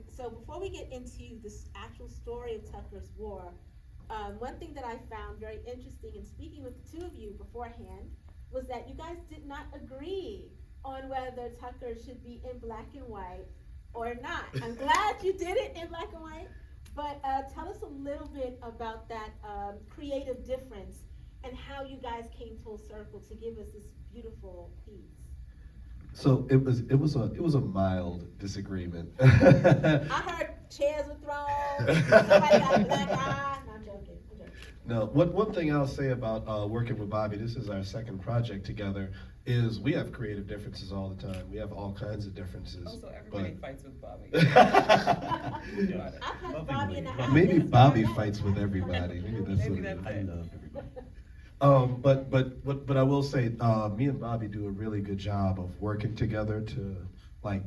So before we get into this actual story of Tucker's War, one thing that I found very interesting in speaking with the two of you beforehand was that you guys did not agree on whether Tucker should be in black and white or not. I'm glad you did it in black and white, but tell us a little bit about that creative difference and how you guys came full circle to give us this beautiful piece. So it was a mild disagreement. I heard chairs were thrown, somebody got a black eye. No, I'm joking. No, one thing I'll say about working with Bobby, this is our second project together, is we have creative differences all the time. We have all kinds of differences. Also, everybody fights with Bobby. Maybe Bobby fights with everybody. Maybe that's what it is. I love everybody. But I will say, me and Bobby do a really good job of working together to like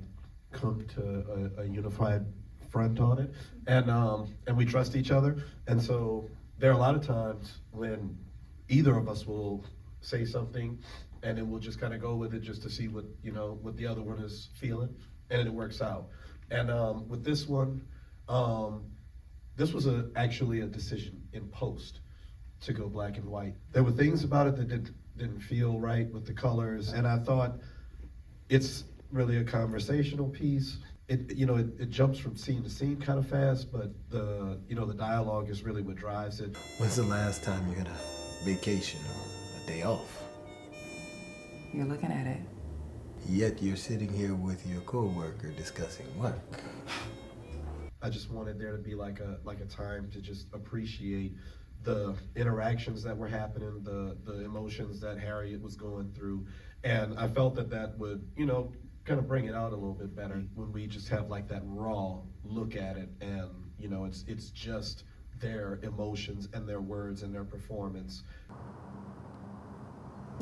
come to a unified front on it, and we trust each other. And so there are a lot of times when either of us will say something, and then we'll just kind of go with it just to see what the other one is feeling, and it works out. And with this one, this was actually a decision in post to go black and white. There were things about it that didn't feel right with the colors, and I thought it's really a conversational piece. It jumps from scene to scene kind of fast, but the dialogue is really what drives it. When's the last time you had a vacation or a day off? You're looking at it. Yet you're sitting here with your coworker discussing work. I just wanted there to be like a time to just appreciate the interactions that were happening, the emotions that Harriet was going through, and I felt that would kind of bring it out a little bit better when we just have like that raw look at it, and it's just their emotions and their words and their performance.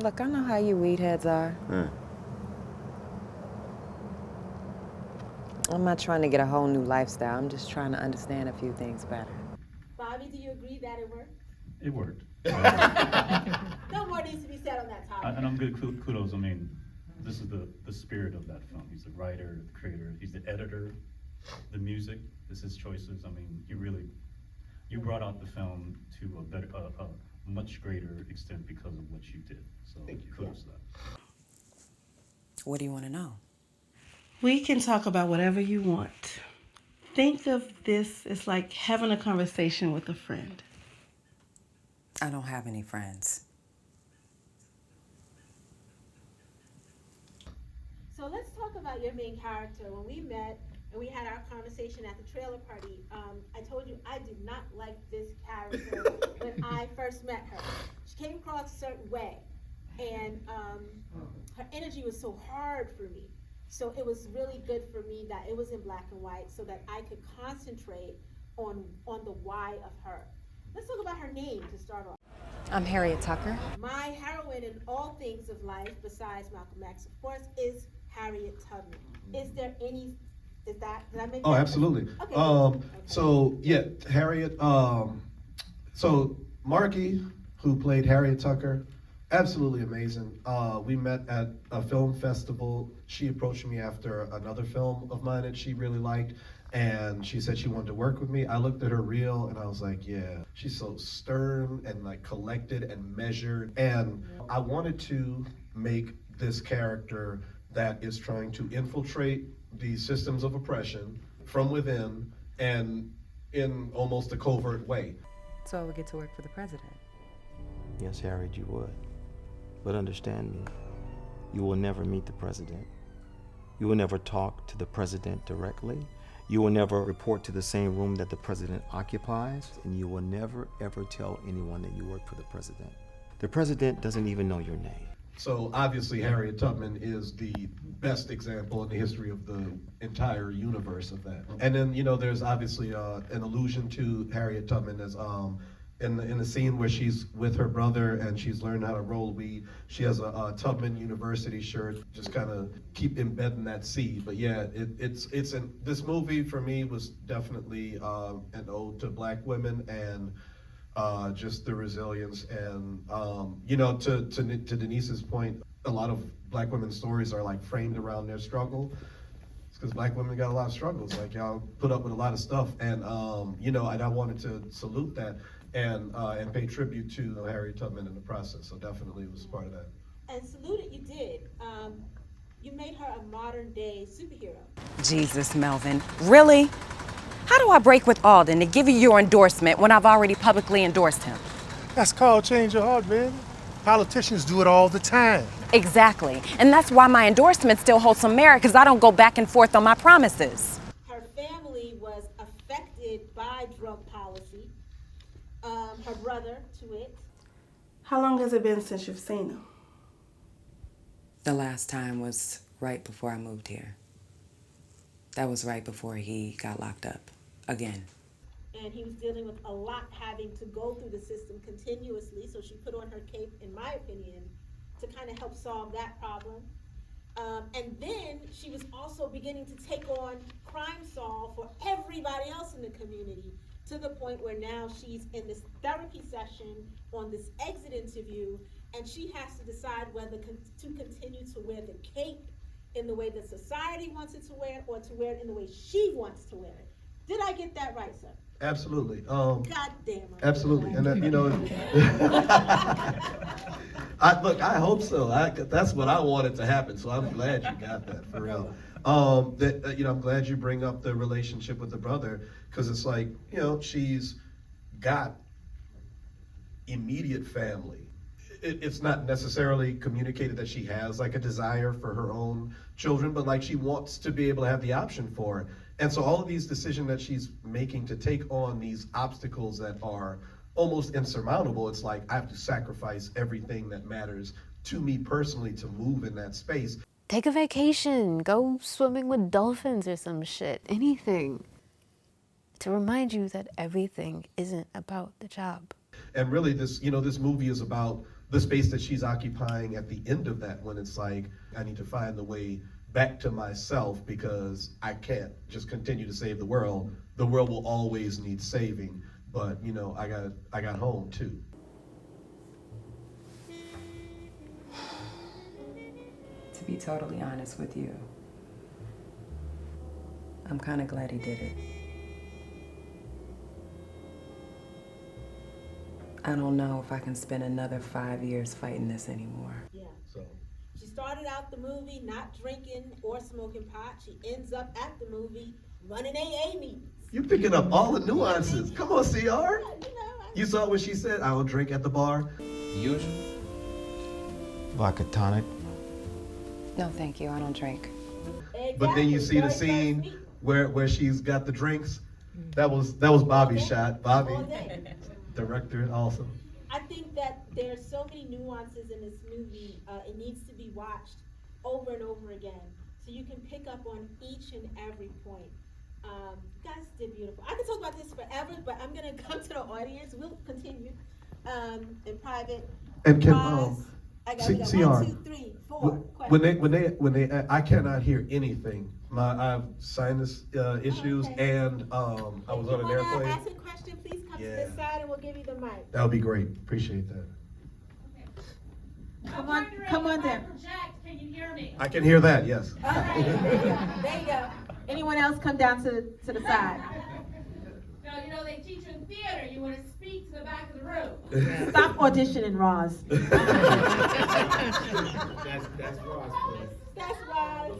Look, I know how you weed heads are. I'm not trying to get a whole new lifestyle. I'm just trying to understand a few things better. Bobby, do you agree that it worked? It worked. No more needs to be said on that topic. And I'm good, kudos. I mean, this is the spirit of that film. He's the writer, the creator, he's the editor, the music, this is his choices. I mean, you brought out the film to a much greater extent because of what you did. So kudos to that. What do you want to know? We can talk about whatever you want. Think of this as like having a conversation with a friend. I don't have any friends. So let's talk about your main character. When we met and we had our conversation at the trailer party, I told you I did not like this character when I first met her. She came across a certain way, and her energy was so hard for me. So it was really good for me that it was in black and white so that I could concentrate on the why of her. Let's talk about her name to start off. I'm Harriet Tucker. My heroine in all things of life, besides Malcolm X, of course, is Harriet Tubman. Did I make Oh, that? absolutely. Okay. So yeah, Harriet, so Marky, who played Harriet Tucker, absolutely amazing. We met at a film festival. She approached me after another film of mine that she really liked, and she said she wanted to work with me. I looked at her reel and I was like, yeah, she's so stern and like collected and measured. And I wanted to make this character that is trying to infiltrate these systems of oppression from within and in almost a covert way. So I would get to work for the president. Yes, Harriet, you would. But understand me, you will never meet the president. You will never talk to the president directly. You will never report to the same room that the president occupies, and you will never, ever tell anyone that you work for the president. The president doesn't even know your name. So obviously Harriet Tubman is the best example in the history of the entire universe of that. And then, there's obviously an allusion to Harriet Tubman as in the scene where she's with her brother and she's learned how to roll weed. She has a Tubman University shirt, just kind of keep embedding that seed. But yeah, this movie for me was definitely an ode to Black women and just the resilience and to Denise's point, a lot of Black women's stories are like framed around their struggle. It's because black women got a lot of struggles. Like y'all put up with a lot of stuff, and you know, and I wanted to salute that and pay tribute to Harriet Tubman in the process. So definitely it was part of that. And salute it, you did. You made her a modern day superhero. Jesus, Melvin. Really? How do I break with Alden to give you your endorsement when I've already publicly endorsed him? That's called change your heart, man. Politicians do it all the time. Exactly. And that's why my endorsement still holds some merit, because I don't go back and forth on my promises. Her family was affected by drug policy. Her brother, to it. How long has it been since you've seen him? The last time was right before I moved here. That was right before he got locked up again. And he was dealing with a lot, having to go through the system continuously. So she put on her cape, in my opinion, to kind of help solve that problem. And then she was also beginning to take on Crime Solve for everybody else in the community, to the point where now she's in this therapy session on this exit interview, and she has to decide whether to continue to wear the cape in the way that society wants it to wear it, or to wear it in the way she wants to wear it. Did I get that right, sir? Absolutely. God damn. Absolutely, and that, you know, look, I hope so. That's what I wanted to happen. So I'm glad you got that for real. You know, I'm glad you bring up the relationship with the brother, because it's like, you know, she's got immediate family. It's not necessarily communicated that she has like a desire for her own children, but like she wants to be able to have the option for it. And so all of these decisions that she's making to take on these obstacles that are almost insurmountable, it's like I have to sacrifice everything that matters to me personally to move in that space. Take a vacation, go swimming with dolphins or some shit, anything. To remind you that everything isn't about the job. And really this, you know, this movie is about the space that she's occupying at the end of that, when it's like, I need to find the way back to myself, because I can't just continue to save the world. The world will always need saving, but you know, I got home too. To be totally honest with you, I'm kind of glad he did it. I don't know if I can spend another 5 years fighting this anymore. Yeah. So She started out the movie not drinking or smoking pot. She ends up at the movie running AA meetings. you picking up all the nuances. Come on, CR. You know, You saw what she said? I don't drink at the bar. Usual. Vodka tonic. No, thank you. I don't drink. But then you exactly, see the very first scene meeting. where she's got the drinks. That was Bobby's shot. Bobby, All day. director, also. I think that there's so many nuances in this movie. It needs to be watched over and over again, so you can pick up on each and every point. You guys did beautiful. I could talk about this forever, but I'm gonna come to the audience. We'll continue in private. And can Pause. I got, we got CR. 1, 2, 3, 4 When they, I cannot hear anything. I have sinus issues, Okay. and I was on an If you wanna airplane. ask a question, please come to Yeah. this side and we'll give you the mic. That would be great. Appreciate that. Come on down. Can you hear me? I can hear that. Yes. All right, there you go. Anyone else come down to the side? No, you know, they teach you in theater, you want to speak to the back of the room. Stop auditioning, Roz. That's Ross. That's Roz.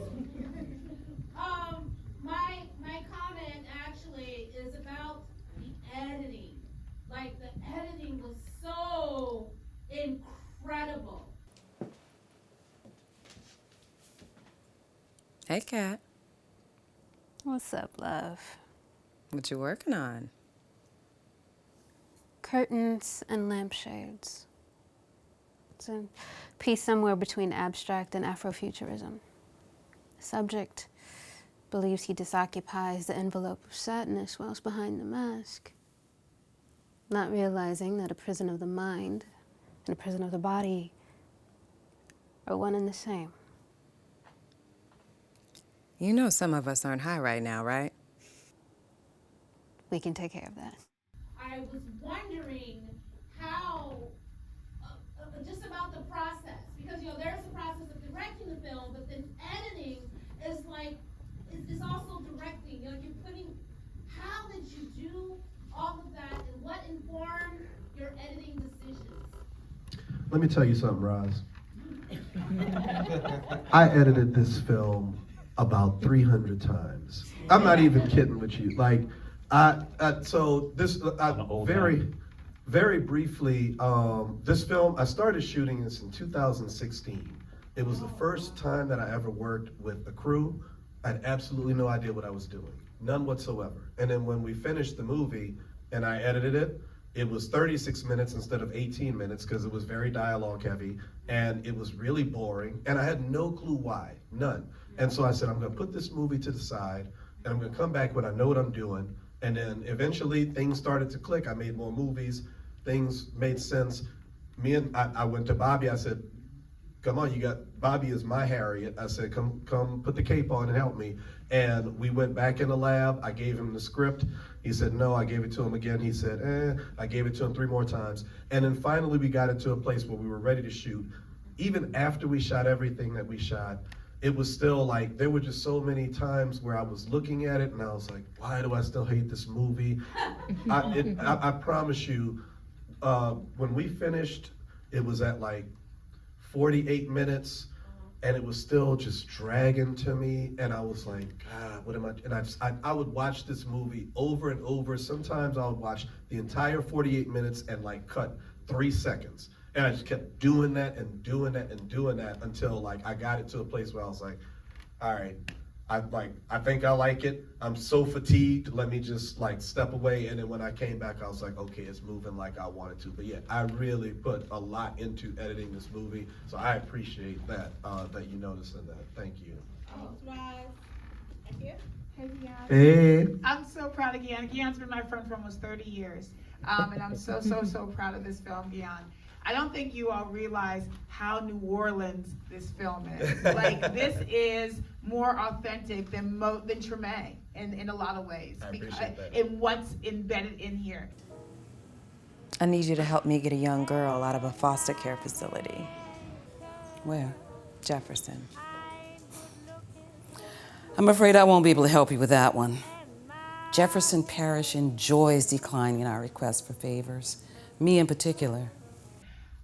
My comment actually is about the editing. Like, the editing was so incredible. Hey, Kat. What's up, love? What you working on? Curtains and lampshades. It's a piece somewhere between abstract and Afrofuturism. The subject believes he disoccupies the envelope of sadness whilst behind the mask, not realizing that a prison of the mind and a prison of the body are one and the same. You know some of us aren't high right now, right? We can take care of that. I was wondering how, just about the process, because, you know, there's the process of directing the film, but then editing is like, let me tell you something, Roz. I edited this film about 300 times. I'm not even kidding with you. Like, so this, very briefly, this film, I started shooting this in 2016. It was the first time that I ever worked with a crew. I had absolutely no idea what I was doing, none whatsoever. And then when we finished the movie and I edited it, it was 36 minutes instead of 18 minutes because it was very dialogue heavy and it was really boring and I had no clue why, none. And so I said, I'm gonna put this movie to the side and I'm gonna come back when I know what I'm doing. And then eventually things started to click. I made more movies, things made sense. I went to Bobby, I said, come on, Bobby is my Harriet. I said, come put the cape on and help me. And we went back in the lab, I gave him the script. He said, no, I gave it to him again. He said, I gave it to him 3 more times. And then finally we got into a place where we were ready to shoot. Even after we shot everything that we shot, it was still like, there were just so many times where I was looking at it and I was like, why do I still hate this movie? I promise you, when we finished, it was at like 48 minutes and it was still just dragging to me. And I was like, God, what am I? And I would watch this movie over and over. Sometimes I would watch the entire 48 minutes and like cut 3 seconds. And I just kept doing that and doing that and doing that until like I got it to a place where I was like, all right, I think I like it. I'm so fatigued. Let me just like step away. And then when I came back, I was like, okay, it's moving like I wanted to. But yeah, I really put a lot into editing this movie. So I appreciate that, that you noticed in that. Thank you. Thanks, Roz. Thank you. Hey, Gian. Hey. I'm so proud of Gian. Gian's been my friend for almost 30 years. And I'm so proud of this film, Gian. I don't think you all realize how New Orleans this film is. Like, this is more authentic than Treme in a lot of ways. I appreciate that. In what's embedded in here. I need you to help me get a young girl out of a foster care facility. Where? Jefferson. I'm afraid I won't be able to help you with that one. Jefferson Parish enjoys declining our requests for favors, me in particular.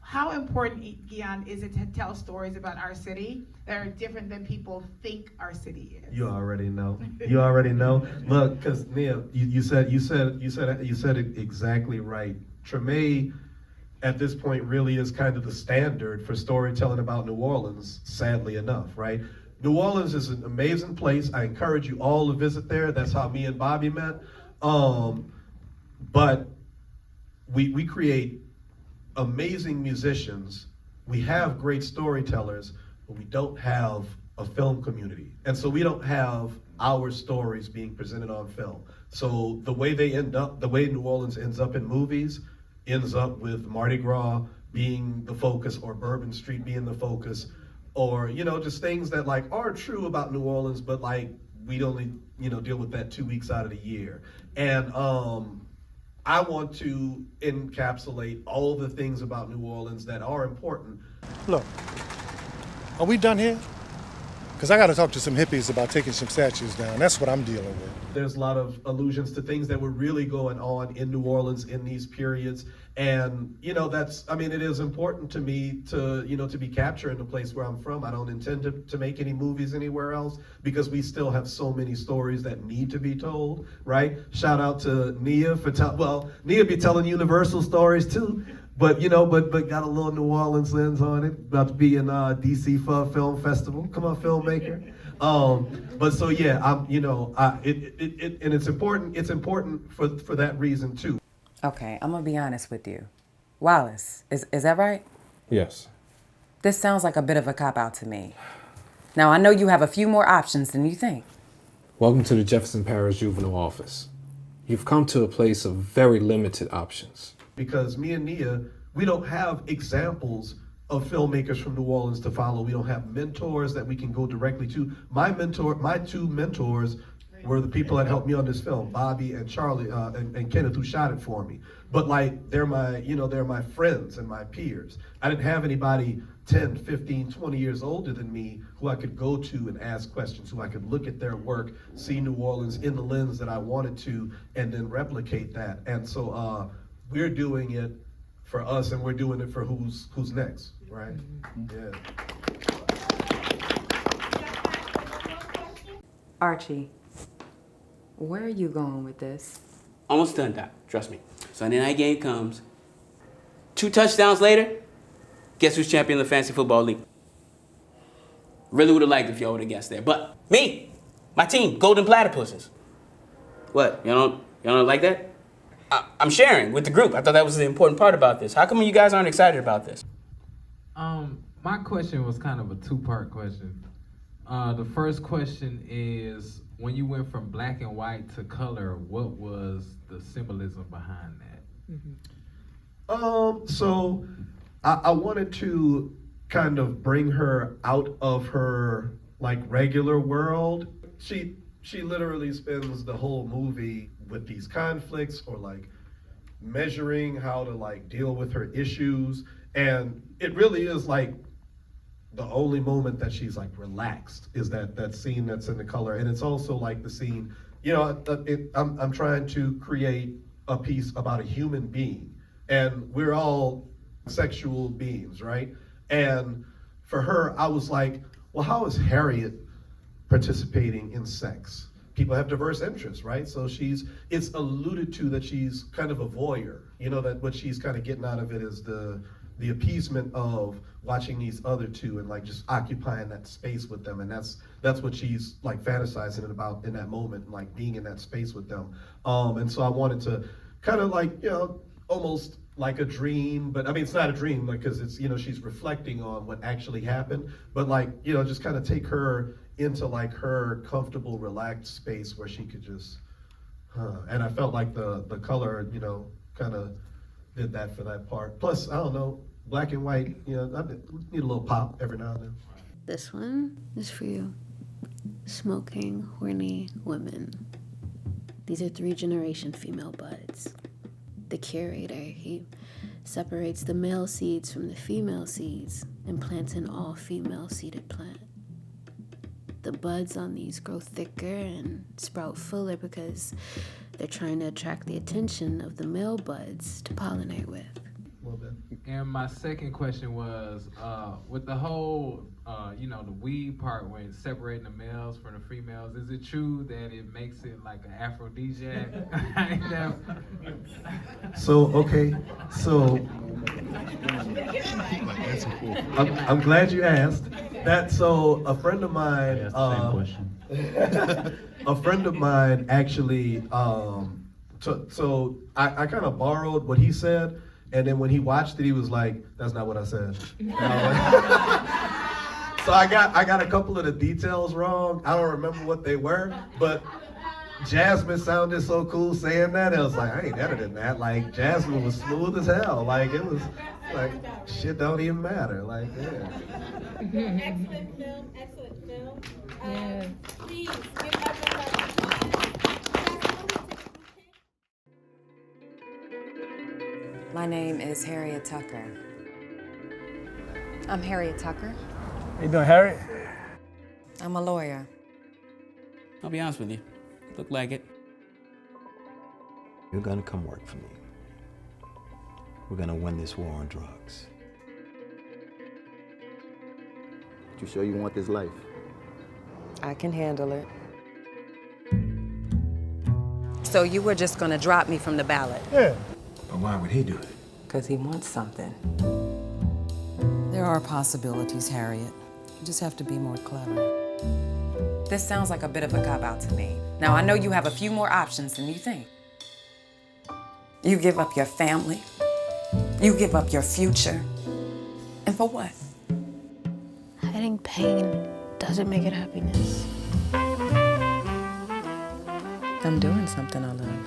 How important, Gian, is it to tell stories about our city that are different than people think our city is? You already know. You already know. Look, because Nia, you said it exactly right. Treme, at this point, really is kind of the standard for storytelling about New Orleans. Sadly enough, right? New Orleans is an amazing place. I encourage you all to visit there. That's how me and Bobby met. But we create amazing musicians, we have great storytellers, but we don't have a film community. And so we don't have our stories being presented on film. So the way New Orleans ends up in movies, ends up with Mardi Gras being the focus or Bourbon Street being the focus, or, just things that like are true about New Orleans, but like we'd only, deal with that 2 weeks out of the year. And I want to encapsulate all the things about New Orleans that are important. Look, are we done here? Because I got to talk to some hippies about taking some statues down. That's what I'm dealing with. There's a lot of allusions to things that were really going on in New Orleans in these periods. And, it is important to me to be captured in the place where I'm from. I don't intend to make any movies anywhere else because we still have so many stories that need to be told, right? Shout out to Nia Nia be telling Universal stories too. But but got a little New Orleans lens on it. About to be in DC for a film festival. Come on, Filmmaker. But so yeah, and it's important. It's important for that reason too. Okay, I'm gonna be honest with you. Wallace, is that right? Yes. This sounds like a bit of a cop-out to me. Now, I know you have a few more options than you think. Welcome to the Jefferson Parish Juvenile Office. You've come to a place of very limited options. Because me and Nia, we don't have examples of filmmakers from New Orleans to follow. We don't have mentors that we can go directly to. My 2 mentors were the people that helped me on this film, Bobby and Charlie and Kenneth, who shot it for me. But like, they're my friends and my peers. I didn't have anybody 10, 15, 20 years older than me who I could go to and ask questions, who I could look at their work, see New Orleans in the lens that I wanted to, and then replicate that. And so we're doing it for us, and we're doing it for who's next, right? Yeah. Archie, where are you going with this? Almost done, Doc. Trust me. Sunday night game comes. 2 touchdowns later, guess who's champion of the Fantasy Football League? Really would have liked if y'all would have guessed there. But me, my team, Golden Platypuses. What? Y'all don't like that? I'm sharing with the group. I thought that was the important part about this. How come you guys aren't excited about this? My question was kind of a 2-part question. The first question is, when you went from black and white to color, what was the symbolism behind that? So I wanted to kind of bring her out of her like regular world. She literally spends the whole movie with these conflicts, or like measuring how to like deal with her issues, and it really is like the only moment that she's like relaxed is that scene that's in the color. And it's also like the scene, you know, I'm trying to create a piece about a human being, and we're all sexual beings, right? And for her, I was like, well, how is Harriet participating in sex? People have diverse interests, right? So it's alluded to that she's kind of a voyeur, you know, that what she's kind of getting out of it is the appeasement of watching these other two and like just occupying that space with them. And that's what she's like fantasizing about in that moment, like being in that space with them. And so I wanted to kind of like, you know, almost like a dream, but I mean, it's not a dream, like, cause it's, you know, she's reflecting on what actually happened, but like, you know, just kind of take her into like her comfortable, relaxed space where she could just, and I felt like the color, you know, kind of did that for that part. Plus, I don't know, black and white, you know, I need a little pop every now and then. This one is for you. Smoking, horny women. These are 3-generation female buds. The curator, he separates the male seeds from the female seeds and plants an all-female seeded plant. The buds on these grow thicker and sprout fuller because they're trying to attract the attention of the male buds to pollinate with. And my second question was, with the whole, you know, the weed part when it's separating the males from the females, is it true that it makes it like an aphrodisiac? So, okay, so I'm glad you asked that. So a friend of mine, a friend of mine actually, so I kind of borrowed what he said, and then when he watched it, he was like, "That's not what I said." So I got a couple of the details wrong. I don't remember what they were, but Jasmine sounded so cool saying that. It was like, I ain't editing that. Like, Jasmine was smooth as hell. Like, it was like, shit don't even matter. Like, yeah. Excellent film, excellent film. Please give everybody. My name is Harriet Tucker. I'm Harriet Tucker. How you doing, Harriet? I'm a lawyer. I'll be honest with you. Look like it. You're gonna come work for me. We're gonna win this war on drugs. You sure you want this life? I can handle it. So you were just gonna drop me from the ballot? Yeah. But why would he do it? Because he wants something. There are possibilities, Harriet. You just have to be more clever. This sounds like a bit of a cop-out to me. Now, I know you have a few more options than you think. You give up your family. You give up your future. And for what? Hiding pain doesn't make it happiness. I'm doing something I love.